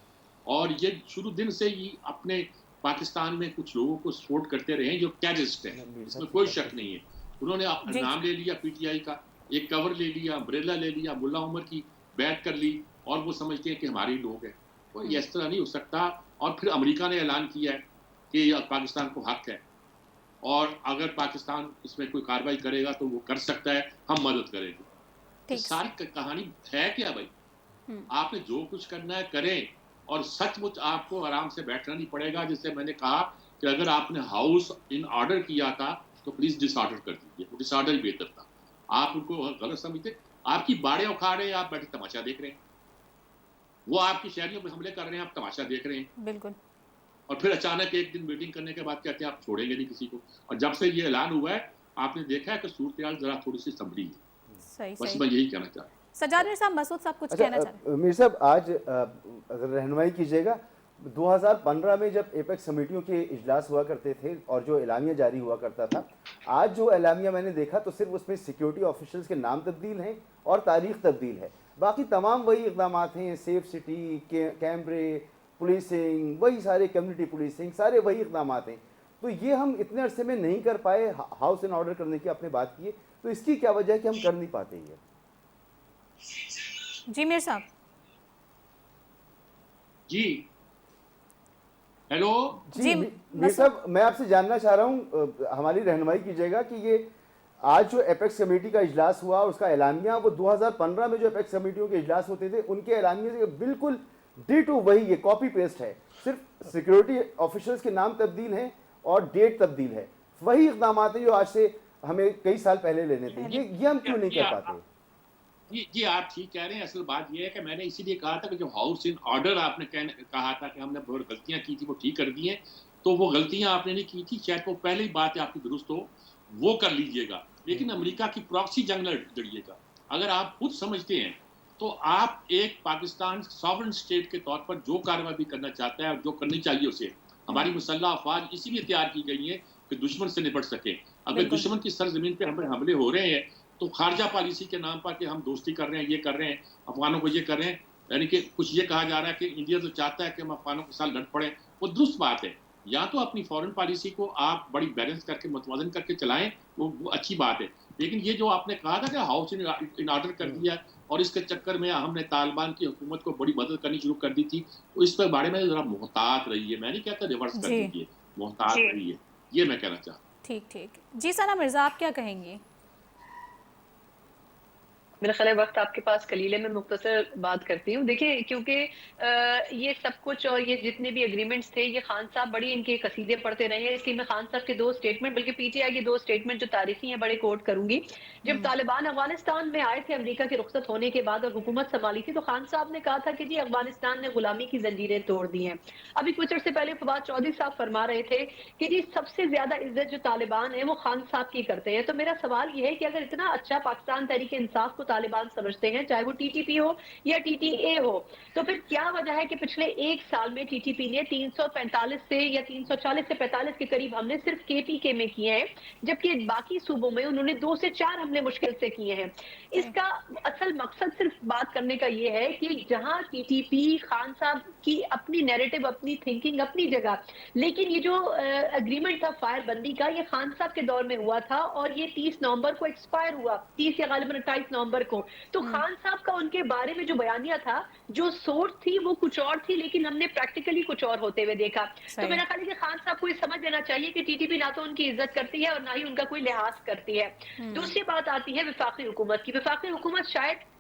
और ये शुरू दिन से ही अपने पाकिस्तान में कुछ लोगों को सपोर्ट करते रहे जो टेररिस्ट हैं, इसमें कोई शक नहीं है। उन्होंने नाम ले लिया पीटीआई का, एक कवर ले लिया, अम्ब्रेला ले लिया, मुल्ला उमर की बैठ कर ली, और वो समझते हैं कि हमारे लोग हैं। तो ये इस तरह नहीं हो सकता। और फिर अमेरिका ने ऐलान किया है कि पाकिस्तान को हक है, और अगर पाकिस्तान इसमें कोई कार्रवाई करेगा तो वो कर सकता है, हम मदद करेंगे। सारी कहानी है क्या भाई? आपने जो कुछ करना है करें, और सचमुच आपको आराम से बैठना नहीं पड़ेगा। जैसे मैंने कहा कि अगर आपने हाउस इन ऑर्डर किया था तो प्लीज डिसऑर्डर कर दीजिए, वो डिसऑर्डर ही बेहतर था। आप उनको गलत समझते, आपकी बाड़े उखाड़ रहे हैं, आप बैठे तमाशा देख रहे हैं। वो आपकी शहरियों पर हमले कर रहे हैं, आप तमाशा देख रहे हैं। बिल्कुल। और फिर अचानक एक दिन मीटिंग करने के बाद कहते हैं आप छोड़ेंगे नहीं किसी को। और जब से ये ऐलान हुआ है, आपने देखा है कि सूरत जरा थोड़ी सी संभली है। बस मैं यही कहना चाहता हूँ। सज्जाद मिर साहब, मसूद साहब कुछ कहना चाह रहे हैं? मीर साहब, आज अगर रहनुमाई कीजिएगा, 2015 में जब एपेक्स कमेटियों के इजलास हुआ करते थे और जो एलामिया जारी हुआ करता था, आज जो एलामिया मैंने देखा तो सिर्फ उसमें सिक्योरिटी ऑफिशियल्स के नाम तब्दील हैं और तारीख तब्दील है, बाकी तमाम वही इकदाम हैं। सेफ सिटी, कैमरे, पुलिसिंग, वही सारे कम्युनिटी पुलिसिंग, सारे वही इकदाम हैं। तो ये हम इतने अरसे में नहीं कर पाए। हाउस इन ऑर्डर करने की आपने बात की है, तो इसकी क्या वजह है कि हम कर नहीं पाते ये? जी मीर साहब। जी हेलो जी मीर साहब, मैं आपसे जानना चाह रहा हूँ, हमारी रहनुमाई कीजिएगा कि ये आज जो एपेक्स कमेटी का इजलास हुआ उसका एलामिया, वो 2015 में जो एपेक्स कमेटियों के इजलास होते थे उनके एलामिया से बिल्कुल D2 वही, ये कॉपी पेस्ट है। सिर्फ सिक्योरिटी ऑफिशियल्स के नाम तब्दील हैं और डेट तब्दील है। वही इकदाम हैं जो आज से हमें कई साल पहले लेने थे। ये हम क्यों नहीं कर पाते? जी आप ठीक कह रहे हैं। असल बात यह है कि मैंने इसीलिए कहा था कि जो हाउस इन ऑर्डर आपने कहा था कि हमने बहुत गलतियां की थी, वो ठीक कर दी हैं। तो वो गलतियां आपने नहीं की थी, शायद वो पहले ही बात है आपकी दुरुस्त हो, वो कर लीजिएगा। लेकिन अमेरिका की प्रॉक्सी जंग न लड़िएगा। अगर आप खुद समझते हैं तो आप एक पाकिस्तान सॉवरेन स्टेट के तौर पर जो कार्रवाई भी करना चाहता है और जो करनी चाहिए उसे, हमारी मुसल्लह अफवाज इसीलिए तैयार की गई है कि दुश्मन से निपट सके। अगर दुश्मन की सरजमीन पे हमें हमले हो रहे हैं तो खारजा पॉलिसी के नाम पर कि हम दोस्ती कर रहे हैं, ये कर रहे हैं, अफगानों को ये कर रहे हैं, यानी कि कुछ ये कहा जा रहा है कि इंडिया तो चाहता है कि हम अफगानों के साथ लड़ पड़े, वो दुरुस्त बात है। या तो अपनी फॉरेन पॉलिसी को आप बड़ी बैलेंस करके मुतवाजन करके चलाएं, वो अच्छी बात है। लेकिन ये जो आपने कहा था कि हाउस इन ऑर्डर कर दिया और इसके चक्कर में हमने तालिबान की हुकूमत को बड़ी मदद करनी शुरू कर दी थी, तो इस पर बारे में जरा मोहतात रहिए। मैं नहीं कहता रिवर्स कर दीजिए, मोहतात रहिए, ये मैं कहना चाहता हूँ। ठीक ठीक जी। सना मिर्जा, आप क्या कहेंगे? मेरा ख्याल है वक्त आपके पास कलील है, मैं मुख्तसर बात करती हूँ। देखिए, क्योंकि ये सब कुछ और ये जितने भी एग्रीमेंट्स थे, ये खान साहब बड़ी इनके कसीदे पढ़ते रहे हैं, इसलिए मैं खान साहब के 2 स्टेटमेंट, बल्कि पीटीआई के 2 स्टेटमेंट जो तारीखी हैं, बड़े कोट करूंगी। जब तालिबान अफगानिस्तान में आए थे अमेरिका के रुखसत होने के बाद और हुकूमत संभाली थी, तो खान साहब ने कहा था कि जी अफगानिस्तान ने गुलामी की जंजीरें तोड़ दी हैं। अभी कुछ अर्से पहले फवाद चौधरी साहब फरमा रहे थे कि जी सबसे ज्यादा इज्जत जो तालिबान है वो खान साहब की करते हैं। तो मेरा सवाल ये है कि अगर इतना अच्छा पाकिस्तान तहरीक इंसाफ को तालिबान समझते हैं, चाहे वो टीटीपी हो या टीटीए हो, तो फिर क्या वजह है कि पिछले 1 साल में टीटीपी ने 345 से या 340 से 45 के करीब हमले सिर्फ केपीके में किए हैं, जबकि बाकी सूबों में उन्होंने 2 से 4 हमले मुश्किल से किए हैं। इसका असल मकसद सिर्फ बात करने का ये है कि जहां टीटीपी खान साहब की अपनी नैरेटिव, अपनी थिंकिंग अपनी जगह, लेकिन ये जो एग्रीमेंट था फायरबंदी का, ये खान साहब के दौर में हुआ था और ये 30 नवंबर को एक्सपायर हुआ, 30 या गालिबन 28 नवंबर को। तो खान साहब का उनके बारे में जो बयानिया था, जो सोच थी वो कुछ और थी, लेकिन हमने प्रैक्टिकली कुछ और होते हुए देखा। तो मेरा ख्याल है कि खान साहब को ये समझ लेना चाहिए कि टीटीपी ना तो उनकी इज्जत करती है और ना ही उनका कोई लिहाज करती है। दूसरी बात आती है विफाकी हुकूमत की। विफाकी हुकूमत शायद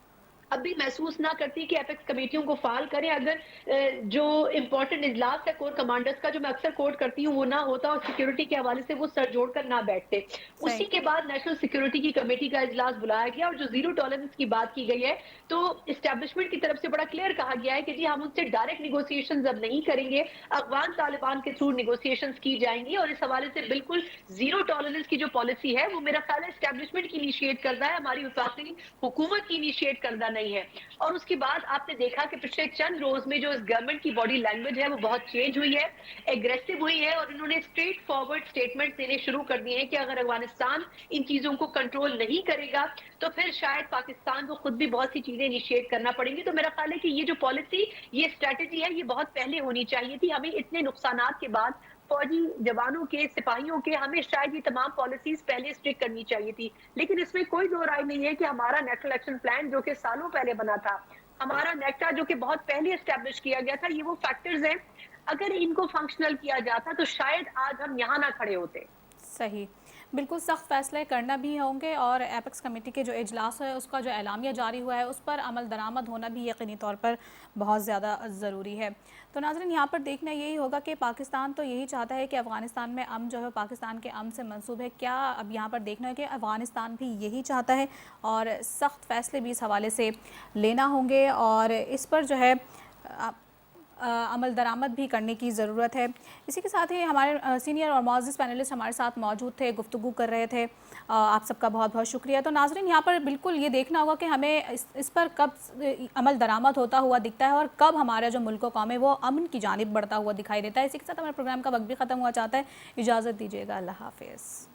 अब भी महसूस ना करती कि एपेक्स कमेटियों को फाल करें, अगर जो इंपॉर्टेंट इजलास है कोर कमांडर्स का, जो मैं अक्सर कोट करती हूँ, वो ना होता और सिक्योरिटी के हवाले से वो सर जोड़कर ना बैठते। उसी के बाद नेशनल सिक्योरिटी की कमेटी का इजलास बुलाया गया और जो जीरो टॉलरेंस की बात की गई है, तो इस्टेब्लिशमेंट की तरफ से बड़ा क्लियर कहा गया है कि जी हम उनसे डायरेक्ट निगोसिएशन अब नहीं करेंगे, अफगान तालिबान के थ्रू निगोसिएशन की जाएंगी। और इस हवाले से बिल्कुल जीरो टॉलरेंस की जो पॉलिसी है वो मेरा ख्याल है इस्टेब्लिशमेंट की इनिशिएट करता है, हमारी विफाकी हुकूमत की इनिशिएट करता नहीं है। और उसके बाद आपने देखा कि पिछले चंद रोज में जो इस गवर्नमेंट की बॉडी लैंग्वेज है वो बहुत चेंज हुई है, एग्रेसिव हुई है, और इन्होंने स्ट्रेट फॉरवर्ड स्टेटमेंट देने शुरू कर दिए हैं कि अगर अफगानिस्तान इन चीजों को कंट्रोल नहीं करेगा तो फिर शायद पाकिस्तान को खुद भी बहुत सी चीजें इनिशिएट करना पड़ेंगी। तो मेरा ख्याल है कि ये जो पॉलिसी, ये स्ट्रेटेजी है, ये बहुत पहले होनी चाहिए थी। हमें इतने नुकसानात के बाद फौजी जवानों के, सिपाहियों के, हमें शायद ये तमाम पॉलिसीज पहले स्ट्रिक्ट करनी चाहिए थी। लेकिन इसमें कोई दो राय नहीं है कि हमारा नेशनल एक्शन प्लान जो कि सालों पहले बना था, हमारा नेक्टा जो कि बहुत पहले एस्टेब्लिश किया गया था, ये वो फैक्टर्स हैं, अगर इनको फंक्शनल किया जाता तो शायद आज हम यहाँ ना खड़े होते। सही, बिल्कुल सख्त फैसले करना भी होंगे और एपेक्स कमेटी के जो इजलास है उसका जो एलामिया जारी हुआ है उस पर अमल दरामद होना भी यकीनी तौर पर बहुत ज़्यादा ज़रूरी है। तो नाज़रीन, यहाँ पर देखना यही होगा कि पाकिस्तान तो यही चाहता है कि अफ़गानिस्तान में अमन जो है पाकिस्तान के अमन से मंसूब है, क्या अब यहाँ पर देखना है कि अफ़गानिस्तान भी यही चाहता है और सख्त फैसले भी इस हवाले से लेना होंगे और इस पर जो है अमल दरामद भी करने की ज़रूरत है। इसी के साथ ही हमारे सीनियर और मौजूद पैनलिस्ट हमारे साथ मौजूद थे, गुफ्तगू कर रहे थे। आप सबका बहुत बहुत शुक्रिया। तो नाज़रीन, यहाँ पर बिल्कुल ये देखना होगा कि हमें इस पर कब अमल दरामद होता हुआ दिखता है और कब हमारा जो मुल्क कौम है वो अमन की जानिब बढ़ता हुआ दिखाई देता है। इसी के साथ हमारे प्रोग्राम का वक्त भी ख़त्म हुआ चाहता है। इजाज़त दीजिएगा, अल्लाह हाफ़िज़।